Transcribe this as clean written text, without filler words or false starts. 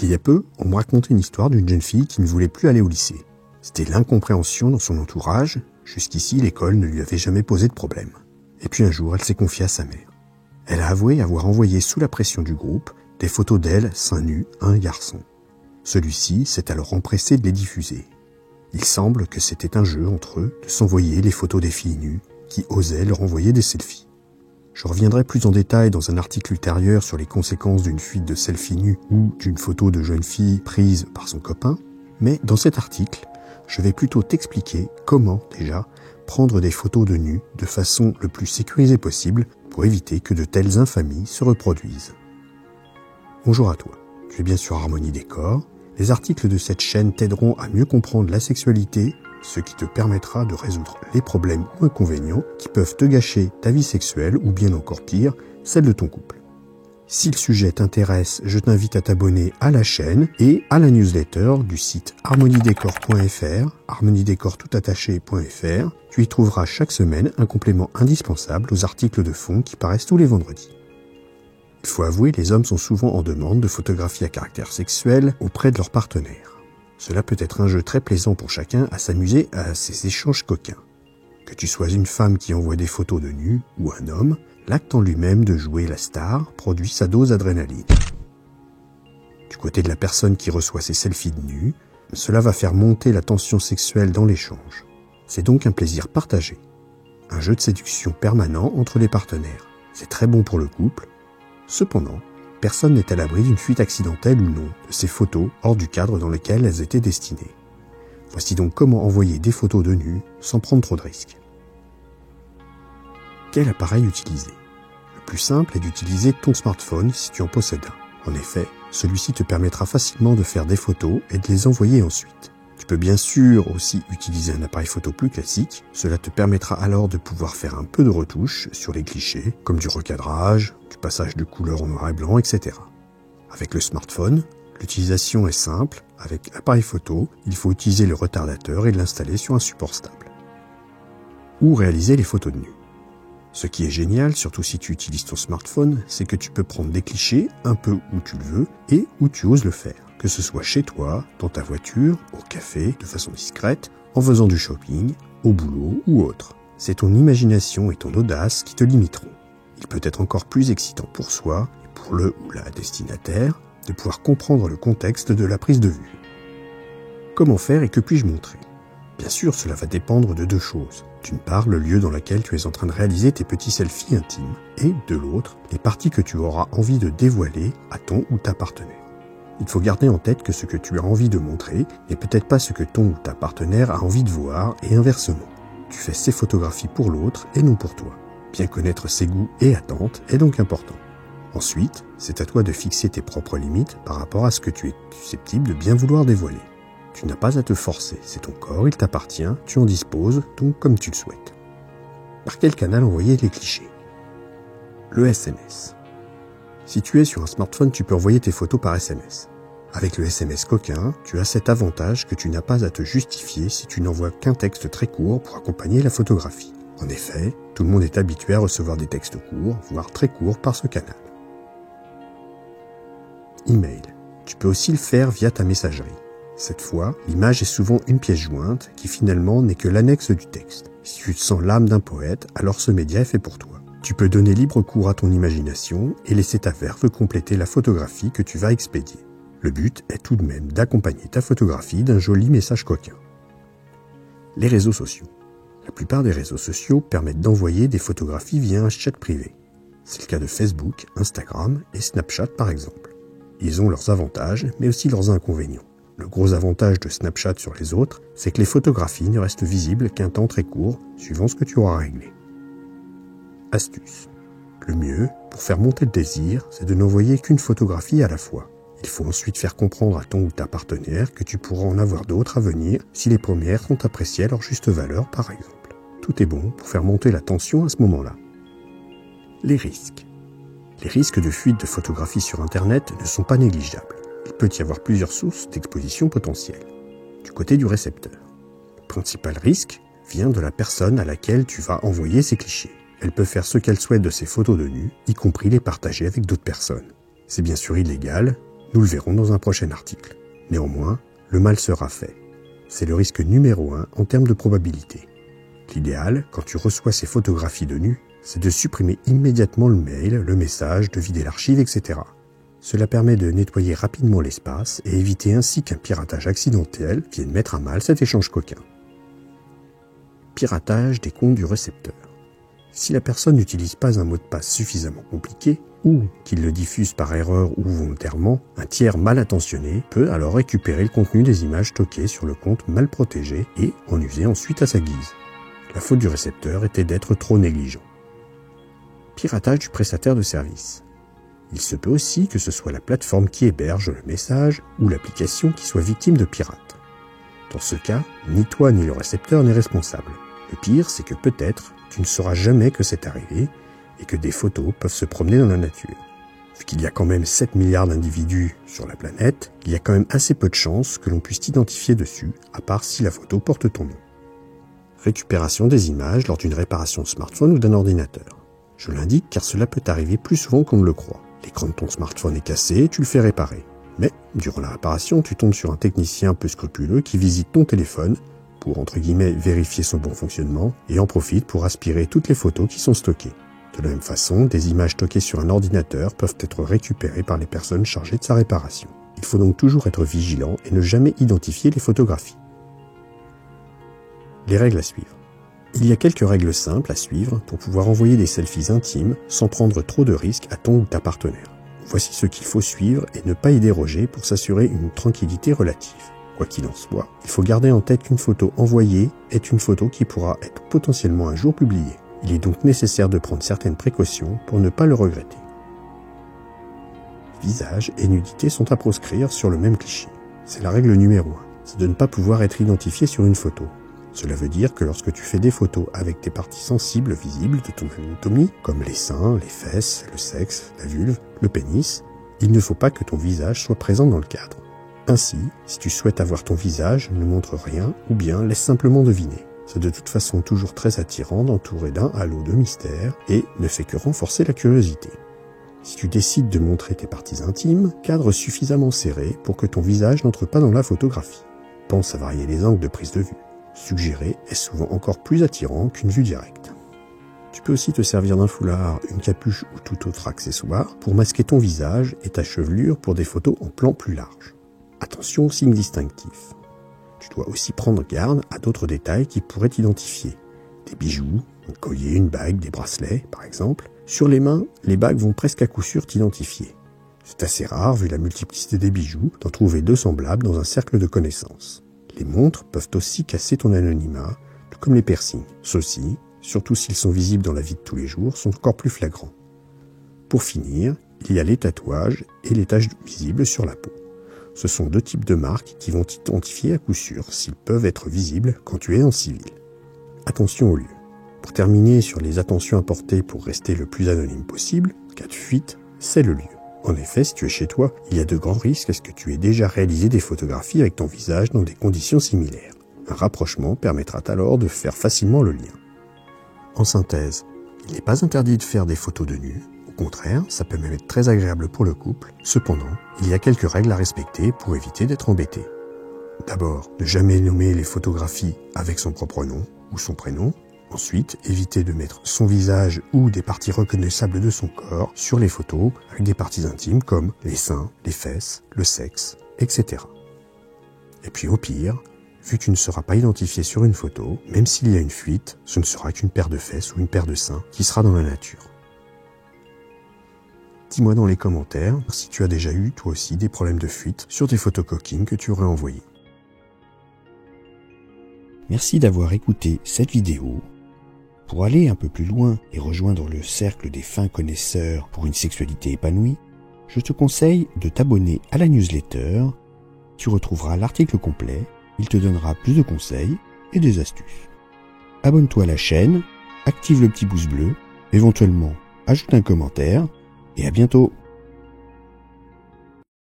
Il y a peu, on me racontait une histoire d'une jeune fille qui ne voulait plus aller au lycée. C'était l'incompréhension dans son entourage. Jusqu'ici, l'école ne lui avait jamais posé de problème. Et puis un jour, elle s'est confiée à sa mère. Elle a avoué avoir envoyé sous la pression du groupe des photos d'elle, seins nus, à un garçon. Celui-ci s'est alors empressé de les diffuser. Il semble que c'était un jeu entre eux de s'envoyer les photos des filles nues qui osaient leur envoyer des selfies. Je reviendrai plus en détail dans un article ultérieur sur les conséquences d'une fuite de selfie nue ou d'une photo de jeune fille prise par son copain, mais dans cet article, je vais plutôt t'expliquer comment, déjà, prendre des photos de nus de façon le plus sécurisée possible pour éviter que de telles infamies se reproduisent. Bonjour à toi, tu es bien sur Harmonie Décor. Les articles de cette chaîne t'aideront à mieux comprendre la sexualité, ce qui te permettra de résoudre les problèmes ou inconvénients qui peuvent te gâcher ta vie sexuelle ou bien encore pire, celle de ton couple. Si le sujet t'intéresse, je t'invite à t'abonner à la chaîne et à la newsletter du site harmoniedécor.fr, harmoniedécor.fr. Tu y trouveras chaque semaine un complément indispensable aux articles de fond qui paraissent tous les vendredis. Il faut avouer, les hommes sont souvent en demande de photographies à caractère sexuel auprès de leur partenaire. Cela peut être un jeu très plaisant pour chacun à s'amuser à ces échanges coquins. Que tu sois une femme qui envoie des photos de nus ou un homme, l'acte en lui-même de jouer la star produit sa dose d'adrénaline. Du côté de la personne qui reçoit ses selfies de nus, cela va faire monter la tension sexuelle dans l'échange. C'est donc un plaisir partagé. Un jeu de séduction permanent entre les partenaires. C'est très bon pour le couple. Cependant, personne n'est à l'abri d'une fuite accidentelle ou non de ces photos hors du cadre dans lequel elles étaient destinées. Voici donc comment envoyer des photos de nus sans prendre trop de risques. Quel appareil utiliser ? Le plus simple est d'utiliser ton smartphone si tu en possèdes un. En effet, celui-ci te permettra facilement de faire des photos et de les envoyer ensuite. Tu peux bien sûr aussi utiliser un appareil photo plus classique. Cela te permettra alors de pouvoir faire un peu de retouches sur les clichés, comme du recadrage, du passage de couleurs en noir et blanc, etc. Avec le smartphone, l'utilisation est simple. Avec l'appareil photo, il faut utiliser le retardateur et l'installer sur un support stable. Ou réaliser les photos de nus. Ce qui est génial, surtout si tu utilises ton smartphone, c'est que tu peux prendre des clichés un peu où tu le veux et où tu oses le faire. Que ce soit chez toi, dans ta voiture, au café, de façon discrète, en faisant du shopping, au boulot ou autre. C'est ton imagination et ton audace qui te limiteront. Il peut être encore plus excitant pour soi et pour le ou la destinataire de pouvoir comprendre le contexte de la prise de vue. Comment faire et que puis-je montrer ? Bien sûr, cela va dépendre de deux choses. D'une part, le lieu dans lequel tu es en train de réaliser tes petits selfies intimes, et de l'autre, les parties que tu auras envie de dévoiler à ton ou ta partenaire. Il faut garder en tête que ce que tu as envie de montrer n'est peut-être pas ce que ton ou ta partenaire a envie de voir, et inversement. Tu fais ces photographies pour l'autre et non pour toi. Bien connaître ses goûts et attentes est donc important. Ensuite, c'est à toi de fixer tes propres limites par rapport à ce que tu es susceptible de bien vouloir dévoiler. Tu n'as pas à te forcer, c'est ton corps, il t'appartient, tu en disposes, donc comme tu le souhaites. Par quel canal envoyer les clichés ? Le SMS. Si tu es sur un smartphone, tu peux envoyer tes photos par SMS. Avec le SMS coquin, tu as cet avantage que tu n'as pas à te justifier si tu n'envoies qu'un texte très court pour accompagner la photographie. En effet, tout le monde est habitué à recevoir des textes courts, voire très courts par ce canal. Email. Tu peux aussi le faire via ta messagerie. Cette fois, l'image est souvent une pièce jointe qui finalement n'est que l'annexe du texte. Si tu te sens l'âme d'un poète, alors ce média est fait pour toi. Tu peux donner libre cours à ton imagination et laisser ta verve compléter la photographie que tu vas expédier. Le but est tout de même d'accompagner ta photographie d'un joli message coquin. Les réseaux sociaux. La plupart des réseaux sociaux permettent d'envoyer des photographies via un chat privé. C'est le cas de Facebook, Instagram et Snapchat par exemple. Ils ont leurs avantages, mais aussi leurs inconvénients. Le gros avantage de Snapchat sur les autres, c'est que les photographies ne restent visibles qu'un temps très court, suivant ce que tu auras réglé. Astuce. Le mieux, pour faire monter le désir, c'est de n'envoyer qu'une photographie à la fois. Il faut ensuite faire comprendre à ton ou ta partenaire que tu pourras en avoir d'autres à venir si les premières sont appréciées à leur juste valeur, par exemple. Tout est bon pour faire monter la tension à ce moment-là. Les risques. Les risques de fuite de photographies sur Internet ne sont pas négligeables. Il peut y avoir plusieurs sources d'exposition potentielle. Du côté du récepteur, le principal risque vient de la personne à laquelle tu vas envoyer ces clichés. Elle peut faire ce qu'elle souhaite de ces photos de nus, y compris les partager avec d'autres personnes. C'est bien sûr illégal, Nous le verrons dans un prochain article. Néanmoins, le mal sera fait. C'est le risque numéro 1 en termes de probabilité. L'idéal, quand tu reçois ces photographies de nu, c'est de supprimer immédiatement le mail, le message, de vider l'archive, etc. Cela permet de nettoyer rapidement l'espace et éviter ainsi qu'un piratage accidentel vienne mettre à mal cet échange coquin. Piratage des comptes du récepteur. Si la personne n'utilise pas un mot de passe suffisamment compliqué, ou qu'il le diffuse par erreur ou volontairement, un tiers mal intentionné peut alors récupérer le contenu des images stockées sur le compte mal protégé et en user ensuite à sa guise. La faute du récepteur était d'être trop négligent. Piratage du prestataire de service. Il se peut aussi que ce soit la plateforme qui héberge le message ou l'application qui soit victime de pirates. Dans ce cas, ni toi ni le récepteur n'est responsable. Le pire, c'est que peut-être tu ne sauras jamais que c'est arrivé et que des photos peuvent se promener dans la nature. Vu qu'il y a quand même 7 milliards d'individus sur la planète, il y a quand même assez peu de chances que l'on puisse t'identifier dessus, à part si la photo porte ton nom. Récupération des images lors d'une réparation smartphone ou d'un ordinateur. Je l'indique car cela peut arriver plus souvent qu'on ne le croit. L'écran de ton smartphone est cassé et tu le fais réparer. Mais, durant la réparation, tu tombes sur un technicien peu scrupuleux qui visite ton téléphone pour, entre guillemets, vérifier son bon fonctionnement et en profite pour aspirer toutes les photos qui sont stockées. De la même façon, des images stockées sur un ordinateur peuvent être récupérées par les personnes chargées de sa réparation. Il faut donc toujours être vigilant et ne jamais identifier les photographies. Les règles à suivre. Il y a quelques règles simples à suivre pour pouvoir envoyer des selfies intimes sans prendre trop de risques à ton ou ta partenaire. Voici ce qu'il faut suivre et ne pas y déroger pour s'assurer une tranquillité relative. Quoi qu'il en soit, il faut garder en tête qu'une photo envoyée est une photo qui pourra être potentiellement un jour publiée. Il est donc nécessaire de prendre certaines précautions pour ne pas le regretter. Visage et nudité sont à proscrire sur le même cliché. C'est la règle numéro 1, c'est de ne pas pouvoir être identifié sur une photo. Cela veut dire que lorsque tu fais des photos avec des parties sensibles visibles de ton anatomie, comme les seins, les fesses, le sexe, la vulve, le pénis, il ne faut pas que ton visage soit présent dans le cadre. Ainsi, si tu souhaites avoir ton visage, ne montre rien ou bien laisse simplement deviner. C'est de toute façon toujours très attirant d'entourer d'un halo de mystère et ne fait que renforcer la curiosité. Si tu décides de montrer tes parties intimes, cadre suffisamment serré pour que ton visage n'entre pas dans la photographie. Pense à varier les angles de prise de vue. Suggéré est souvent encore plus attirant qu'une vue directe. Tu peux aussi te servir d'un foulard, une capuche ou tout autre accessoire pour masquer ton visage et ta chevelure pour des photos en plan plus large. Attention aux signes distinctifs. Tu dois aussi prendre garde à d'autres détails qui pourraient t'identifier. Des bijoux, un collier, une bague, des bracelets par exemple. Sur les mains, les bagues vont presque à coup sûr t'identifier. C'est assez rare, vu la multiplicité des bijoux, d'en trouver deux semblables dans un cercle de connaissances. Les montres peuvent aussi casser ton anonymat, tout comme les piercings. Ceux-ci, surtout s'ils sont visibles dans la vie de tous les jours, sont encore plus flagrants. Pour finir, il y a les tatouages et les taches visibles sur la peau. Ce sont deux types de marques qui vont t'identifier à coup sûr s'ils peuvent être visibles quand tu es en civil. Attention au lieu. Pour terminer sur les attentions à porter pour rester le plus anonyme possible, cas de fuite, c'est le lieu. En effet, si tu es chez toi, il y a de grands risques à ce que tu aies déjà réalisé des photographies avec ton visage dans des conditions similaires. Un rapprochement permettra alors de faire facilement le lien. En synthèse, il n'est pas interdit de faire des photos de nu. Au contraire, ça peut même être très agréable pour le couple. Cependant, il y a quelques règles à respecter pour éviter d'être embêté. D'abord, ne jamais nommer les photographies avec son propre nom ou son prénom. Ensuite, éviter de mettre son visage ou des parties reconnaissables de son corps sur les photos avec des parties intimes comme les seins, les fesses, le sexe, etc. Et puis au pire, vu que tu ne seras pas identifié sur une photo, même s'il y a une fuite, ce ne sera qu'une paire de fesses ou une paire de seins qui sera dans la nature. Dis-moi dans les commentaires si tu as déjà eu toi aussi des problèmes de fuite sur des photos coquines que tu aurais envoyées. Merci d'avoir écouté cette vidéo. Pour aller un peu plus loin et rejoindre le cercle des fins connaisseurs pour une sexualité épanouie, je te conseille de t'abonner à la newsletter. Tu retrouveras l'article complet, il te donnera plus de conseils et des astuces. Abonne-toi à la chaîne, active le petit pouce bleu, éventuellement ajoute un commentaire et à bientôt.